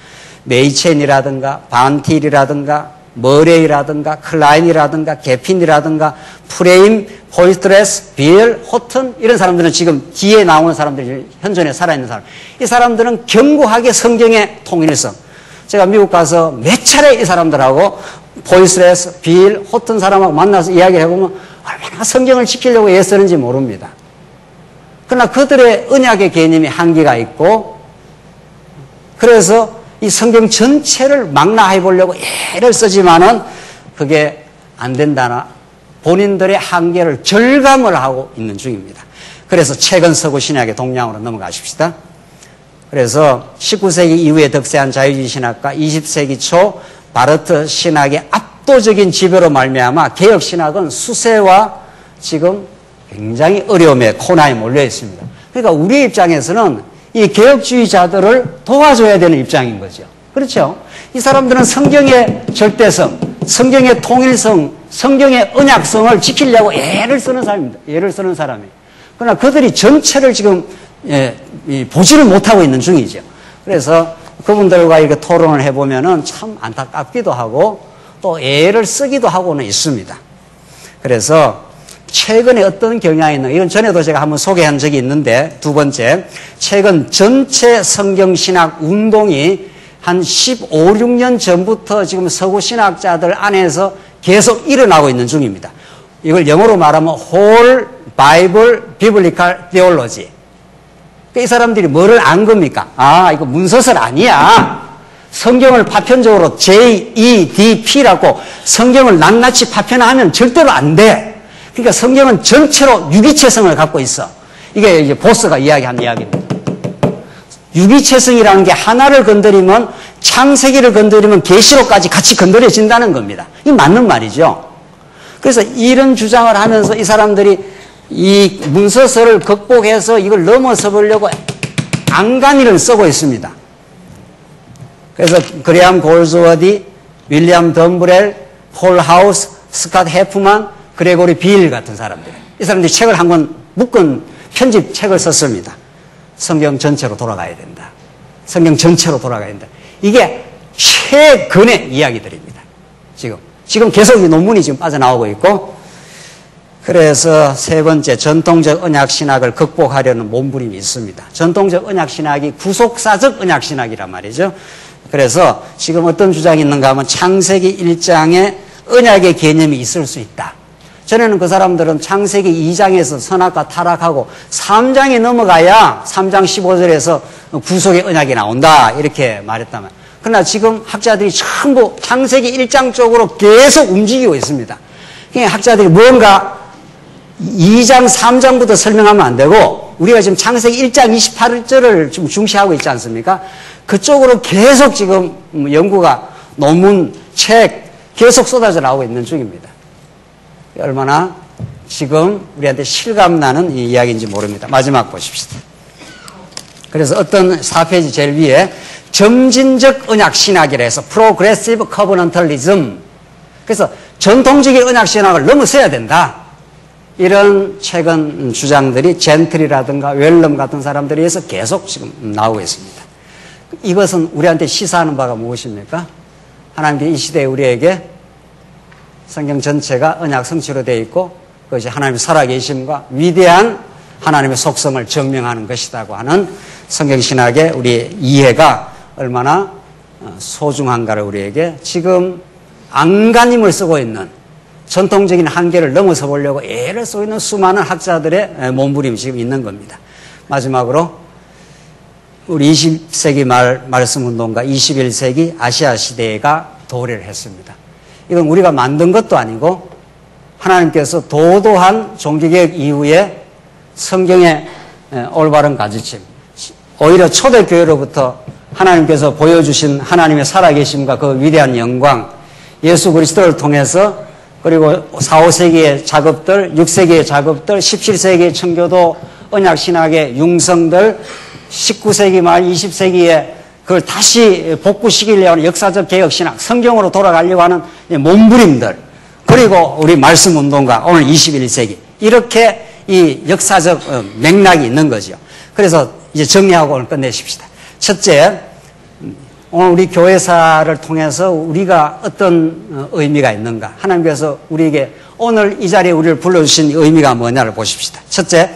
메이첸이라든가 반틸이라든가 머레이라든가 클라인이라든가 게핀이라든가 프레임, 포이스트레스, 빌, 호튼 이런 사람들은 지금 뒤에 나오는 사람들이 현존에 살아있는 사람. 이 사람들은 견고하게 성경의 통일성. 제가 미국 가서 몇 차례 이 사람들하고 포이스트레스, 빌, 호튼 사람하고 만나서 이야기를 해보면 얼마나 성경을 지키려고 애쓰는지 모릅니다. 그러나 그들의 언약의 개념이 한계가 있고 그래서 이 성경 전체를 망라해 보려고 애를 쓰지만은 그게 안 된다나 본인들의 한계를 절감을 하고 있는 중입니다. 그래서 최근 서구 신학의 동향으로 넘어가십시다. 그래서 19세기 이후에 덕세한 자유주의 신학과 20세기 초 바르트 신학의 압도적인 지배로 말미암아 개혁 신학은 수세와 지금 굉장히 어려움에 코너에 몰려 있습니다. 그러니까 우리 입장에서는 이 개혁주의자들을 도와줘야 되는 입장인 거죠. 그렇죠? 이 사람들은 성경의 절대성, 성경의 통일성, 성경의 언약성을 지키려고 애를 쓰는 사람입니다. 애를 쓰는 사람이에요. 그러나 그들이 전체를 지금 보지를 못하고 있는 중이죠. 그래서 그분들과 이렇게 토론을 해보면은 참 안타깝기도 하고 또 애를 쓰기도 하고는 있습니다. 그래서 최근에 어떤 경향이 있는가, 이건 전에도 제가 한번 소개한 적이 있는데, 두 번째, 최근 전체 성경신학 운동이 한 15, 16년 전부터 지금 서구 신학자들 안에서 계속 일어나고 있는 중입니다. 이걸 영어로 말하면 Whole Bible Biblical Theology. 이 사람들이 뭐를 안 겁니까? 아, 이거 문서설 아니야. 성경을 파편적으로 JEDP라고 성경을 낱낱이 파편화하면 절대로 안 돼. 그러니까 성경은 전체로 유기체성을 갖고 있어. 이게 이제 보스가 이야기한 이야기입니다. 유기체성이라는 게 하나를 건드리면 창세기를 건드리면 계시록까지 같이 건드려진다는 겁니다. 이게 맞는 말이죠. 그래서 이런 주장을 하면서 이 사람들이 이 문서설을 극복해서 이걸 넘어서 보려고 안간힘을 쓰고 있습니다. 그래서 그레암 골즈워디, 윌리엄 덤브렐, 폴 하우스, 스캇 해프만, 그레고리 빌 같은 사람들. 이 사람들이 책을 한 권 묶은 편집 책을 썼습니다. 성경 전체로 돌아가야 된다. 성경 전체로 돌아가야 된다. 이게 최근의 이야기들입니다. 지금 계속 이 논문이 지금 빠져나오고 있고, 그래서 세 번째, 전통적 언약신학을 극복하려는 몸부림이 있습니다. 전통적 언약신학이 구속사적 언약신학이란 말이죠. 그래서 지금 어떤 주장이 있는가 하면 창세기 1장에 언약의 개념이 있을 수 있다. 전에는 그 사람들은 창세기 2장에서 선악과 타락하고 3장에 넘어가야 3장 15절에서 구속의 언약이 나온다 이렇게 말했다면, 그러나 지금 학자들이 전부 창세기 1장 쪽으로 계속 움직이고 있습니다. 그러니까 학자들이 뭔가 2장 3장부터 설명하면 안 되고 우리가 지금 창세기 1장 28절을 좀 중시하고 있지 않습니까? 그쪽으로 계속 지금 연구가, 논문, 책 계속 쏟아져 나오고 있는 중입니다. 얼마나 지금 우리한테 실감나는 이 이야기인지 모릅니다. 마지막 보십시다. 그래서 어떤 4페이지 제일 위에 점진적 언약신학이라 해서 프로그레시브 커버넌털리즘, 그래서 전통적인 언약신학을 넘어서야 된다. 이런 최근 주장들이 젠틀이라든가 웰럼 같은 사람들에 의해서 계속 지금 나오고 있습니다. 이것은 우리한테 시사하는 바가 무엇입니까? 하나님께 이 시대에 우리에게 성경 전체가 언약 성취로 되어 있고 그것이 하나님의 살아계심과 위대한 하나님의 속성을 증명하는 것이라고 하는 성경신학의 우리 이해가 얼마나 소중한가를 우리에게 지금 안간힘을 쓰고 있는 전통적인 한계를 넘어서 보려고 애를 쓰고 있는 수많은 학자들의 몸부림이 지금 있는 겁니다. 마지막으로 우리 20세기 말 말씀운동가 21세기 아시아 시대가 도래를 했습니다. 이건 우리가 만든 것도 아니고 하나님께서 도도한 종교개혁 이후에 성경의 올바른 가르침, 오히려 초대교회로부터 하나님께서 보여주신 하나님의 살아계심과 그 위대한 영광, 예수 그리스도를 통해서 그리고 4, 5세기의 작업들, 6세기의 작업들, 17세기의 청교도 언약신학의 융성들, 19세기 말 20세기에 그걸 다시 복구시키려고 하는 역사적 개혁신학, 성경으로 돌아가려고 하는 몸부림들, 그리고 우리 말씀운동가 오늘 21세기 이렇게 이 역사적 맥락이 있는 거죠. 그래서 이제 정리하고 오늘 끝내십시다. 첫째, 오늘 우리 교회사를 통해서 우리가 어떤 의미가 있는가, 하나님께서 우리에게 오늘 이 자리에 우리를 불러주신 의미가 뭐냐를 보십시다. 첫째,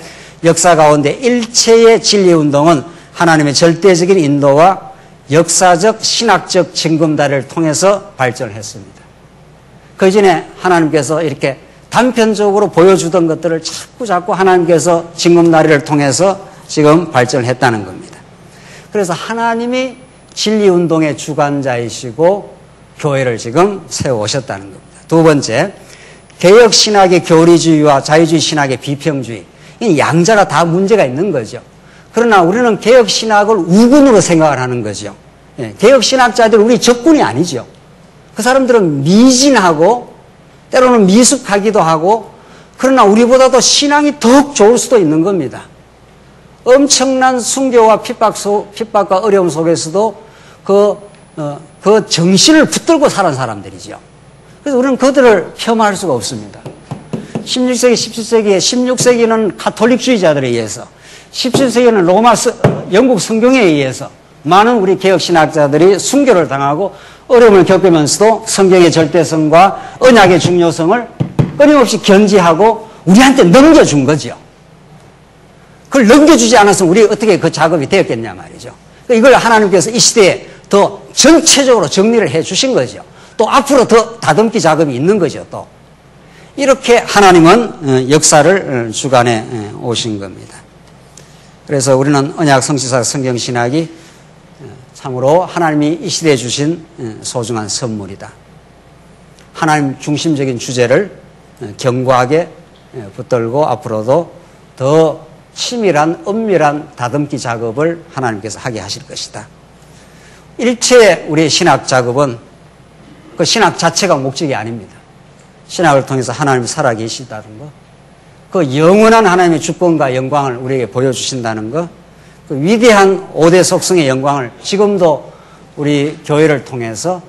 역사 가운데 일체의 진리운동은 하나님의 절대적인 인도와 역사적 신학적 징검다리를 통해서 발전을 했습니다. 그 이전에 하나님께서 이렇게 단편적으로 보여주던 것들을 자꾸 하나님께서 징검다리를 통해서 지금 발전을 했다는 겁니다. 그래서 하나님이 진리운동의 주관자이시고 교회를 지금 세워오셨다는 겁니다. 두 번째, 개혁신학의 교리주의와 자유주의 신학의 비평주의, 이 양자가 다 문제가 있는 거죠. 그러나 우리는 개혁신학을 우군으로 생각을 하는 거죠. 개혁신학자들은 우리 적군이 아니죠. 그 사람들은 미진하고 때로는 미숙하기도 하고, 그러나 우리보다도 신앙이 더욱 좋을 수도 있는 겁니다. 엄청난 순교와 핍박과 어려움 속에서도 그 정신을 붙들고 살은 사람들이죠. 그래서 우리는 그들을 폄하할 수가 없습니다. 16세기, 17세기에 16세기는 가톨릭주의자들에 의해서, 17세기는 영국 성경에 의해서 많은 우리 개혁신학자들이 순교를 당하고 어려움을 겪으면서도 성경의 절대성과 언약의 중요성을 끊임없이 견지하고 우리한테 넘겨준 거죠. 그걸 넘겨주지 않았으면 우리 어떻게 그 작업이 되었겠냐 말이죠. 이걸 하나님께서 이 시대에 더 전체적으로 정리를 해 주신 거죠. 또 앞으로 더 다듬기 작업이 있는 거죠. 또 이렇게 하나님은 역사를 주관해 오신 겁니다. 그래서 우리는 언약 성취사 성경신학이 참으로 하나님이 이 시대에 주신 소중한 선물이다. 하나님 중심적인 주제를 견고하게 붙들고 앞으로도 더 치밀한 엄밀한 다듬기 작업을 하나님께서 하게 하실 것이다. 일체의 우리의 신학 작업은 그 신학 자체가 목적이 아닙니다. 신학을 통해서 하나님이 살아계시다는 것, 그 영원한 하나님의 주권과 영광을 우리에게 보여주신다는 것, 그 위대한 5대 속성의 영광을 지금도 우리 교회를 통해서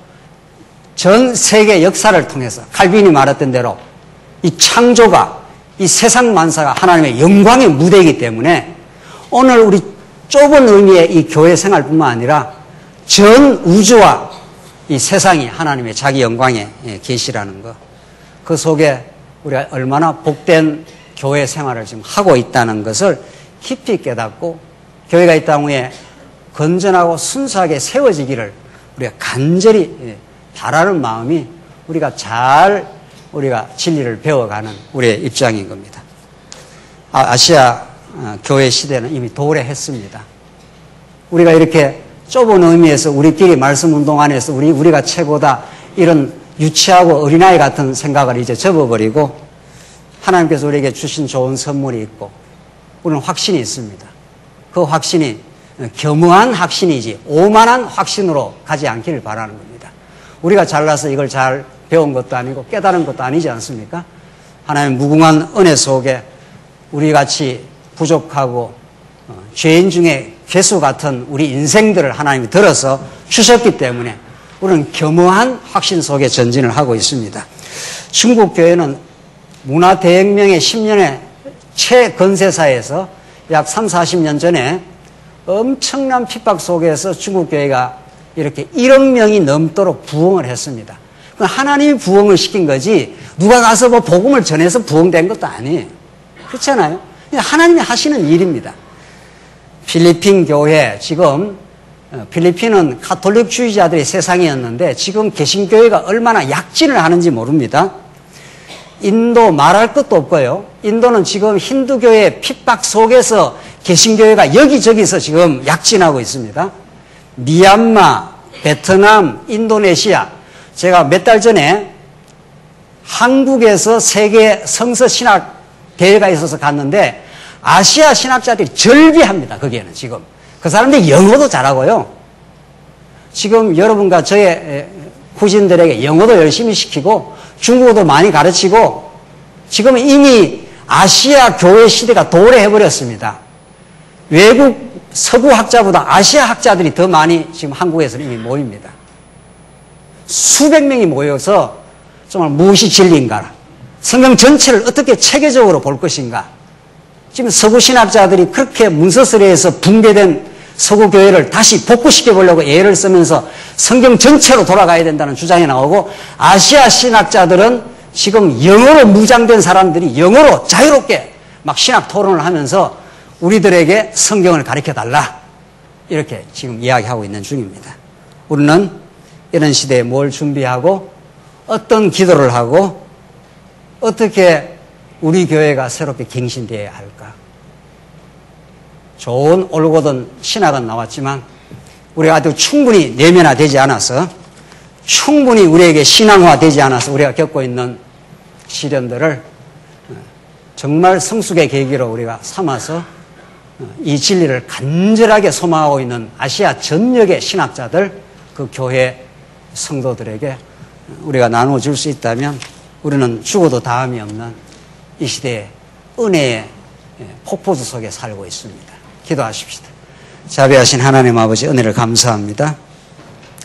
전 세계 역사를 통해서 칼빈이 말했던 대로 이 창조가, 이 세상 만사가 하나님의 영광의 무대이기 때문에 오늘 우리 좁은 의미의 이 교회 생활뿐만 아니라 전 우주와 이 세상이 하나님의 자기 영광의 계시라는 것, 그 속에 우리가 얼마나 복된 교회 생활을 지금 하고 있다는 것을 깊이 깨닫고 교회가 이 땅 위에 건전하고 순수하게 세워지기를 우리가 간절히 바라는 마음이 우리가 진리를 배워가는 우리의 입장인 겁니다. 아시아 교회 시대는 이미 도래했습니다. 우리가 이렇게 좁은 의미에서 우리끼리 말씀 운동 안에서 우리가 최고다, 이런 유치하고 어린아이 같은 생각을 이제 접어버리고 하나님께서 우리에게 주신 좋은 선물이 있고 우리는 확신이 있습니다. 그 확신이 겸허한 확신이지 오만한 확신으로 가지 않기를 바라는 겁니다. 우리가 잘나서 이걸 잘 배운 것도 아니고 깨달은 것도 아니지 않습니까? 하나님의 무궁한 은혜 속에 우리같이 부족하고 죄인 중에 괴수 같은 우리 인생들을 하나님이 들어서 주셨기 때문에 우리는 겸허한 확신 속에 전진을 하고 있습니다. 중국 교회는 문화대혁명의 10년의 최건세사에서 약 3, 40년 전에 엄청난 핍박 속에서 중국 교회가 이렇게 1억 명이 넘도록 부흥을 했습니다. 하나님이 부흥을 시킨 거지 누가 가서 뭐 복음을 전해서 부흥된 것도 아니에요. 그렇잖아요. 하나님이 하시는 일입니다. 필리핀 교회, 지금 필리핀은 가톨릭주의자들의 세상이었는데 지금 개신교회가 얼마나 약진을 하는지 모릅니다. 인도 말할 것도 없고요. 인도는 지금 힌두교의 핍박 속에서 개신교회가 여기저기서 지금 약진하고 있습니다. 미얀마, 베트남, 인도네시아. 제가 몇 달 전에 한국에서 세계 성서 신학 대회가 있어서 갔는데 아시아 신학자들이 절비합니다. 거기에는 지금. 그 사람들이 영어도 잘하고요. 지금 여러분과 저의 후진들에게 영어도 열심히 시키고 중국어도 많이 가르치고 지금 이미 아시아 교회 시대가 도래해버렸습니다. 외국 서구 학자보다 아시아 학자들이 더 많이 지금 한국에서는 이미 모입니다. 수백 명이 모여서 정말 무엇이 진리인가, 성경 전체를 어떻게 체계적으로 볼 것인가. 지금 서구 신학자들이 그렇게 문서설에서 붕괴된 서구 교회를 다시 복구시켜 보려고 애를 쓰면서 성경 전체로 돌아가야 된다는 주장이 나오고, 아시아 신학자들은 지금 영어로 무장된 사람들이 영어로 자유롭게 막 신학 토론을 하면서 우리들에게 성경을 가르쳐 달라, 이렇게 지금 이야기하고 있는 중입니다. 우리는 이런 시대에 뭘 준비하고 어떤 기도를 하고 어떻게 우리 교회가 새롭게 갱신되어야 할까? 좋은 올곧은 신학은 나왔지만 우리가 아직 충분히 내면화되지 않아서, 충분히 우리에게 신앙화되지 않아서 우리가 겪고 있는 시련들을 정말 성숙의 계기로 우리가 삼아서 이 진리를 간절하게 소망하고 있는 아시아 전역의 신학자들, 그 교회 성도들에게 우리가 나눠줄 수 있다면 우리는 죽어도 다함이 없는 이 시대의 은혜의 폭포수 속에 살고 있습니다. 기도하십시다. 자비하신 하나님 아버지, 은혜를 감사합니다.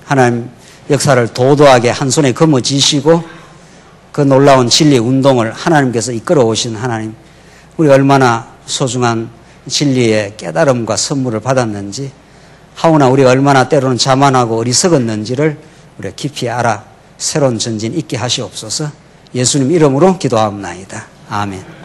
하나님 역사를 도도하게 한 손에 거머쥐시고 그 놀라운 진리 운동을 하나님께서 이끌어 오신 하나님, 우리가 얼마나 소중한 진리의 깨달음과 선물을 받았는지, 하오나 우리가 얼마나 때로는 자만하고 어리석었는지를 우리가 깊이 알아 새로운 전진 있게 하시옵소서. 예수님 이름으로 기도하옵나이다. 아멘.